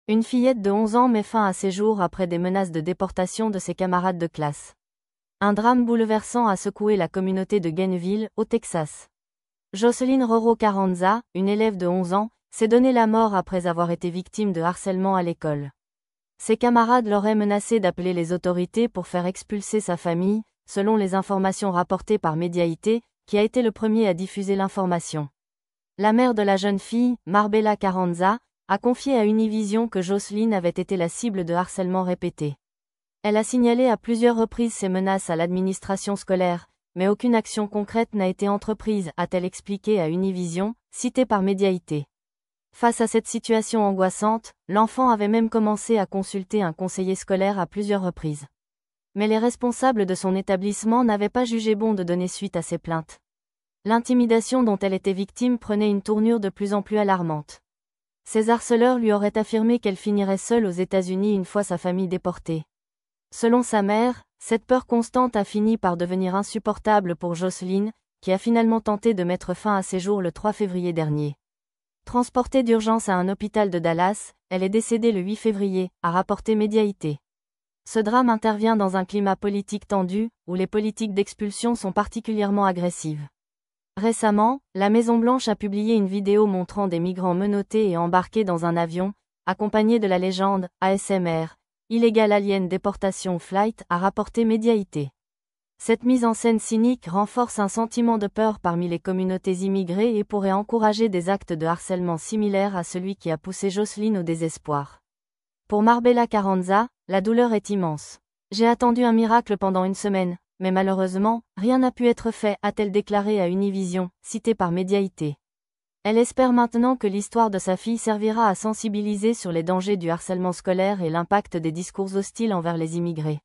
Une fillette de 11 ans met fin à ses jours après des menaces de déportation de ses camarades de classe. Un drame bouleversant a secoué la communauté de Gainesville, au Texas. Jocelyn Roro Carranza, une élève de 11 ans, s'est donné la mort après avoir été victime de harcèlement à l'école. Ses camarades l'auraient menacé d'appeler les autorités pour faire expulser sa famille, selon les informations rapportées par Médiaité, qui a été le premier à diffuser l'information. La mère de la jeune fille, Marbella Carranza, a confié à Univision que Jocelyn avait été la cible de harcèlement répété. Elle a signalé à plusieurs reprises ces menaces à l'administration scolaire, mais aucune action concrète n'a été entreprise, a-t-elle expliqué à Univision, citée par Médiaité. Face à cette situation angoissante, l'enfant avait même commencé à consulter un conseiller scolaire à plusieurs reprises. Mais les responsables de son établissement n'avaient pas jugé bon de donner suite à ses plaintes. L'intimidation dont elle était victime prenait une tournure de plus en plus alarmante. Ses harceleurs lui auraient affirmé qu'elle finirait seule aux États-Unis une fois sa famille déportée. Selon sa mère, cette peur constante a fini par devenir insupportable pour Jocelyn, qui a finalement tenté de mettre fin à ses jours le 3 février dernier. Transportée d'urgence à un hôpital de Dallas, elle est décédée le 8 février, a rapporté Médiaité. Ce drame intervient dans un climat politique tendu, où les politiques d'expulsion sont particulièrement agressives. Récemment, la Maison-Blanche a publié une vidéo montrant des migrants menottés et embarqués dans un avion, accompagnés de la légende « ASMR », Illegal Alien Deportation Flight, a rapporté Médiaité. Cette mise en scène cynique renforce un sentiment de peur parmi les communautés immigrées et pourrait encourager des actes de harcèlement similaires à celui qui a poussé Jocelyn au désespoir. Pour Marbella Carranza, la douleur est immense. « J'ai attendu un miracle pendant une semaine, mais malheureusement, rien n'a pu être fait, a-t-elle déclaré à Univision, citée par Médiaité. Elle espère maintenant que l'histoire de sa fille servira à sensibiliser sur les dangers du harcèlement scolaire et l'impact des discours hostiles envers les immigrés.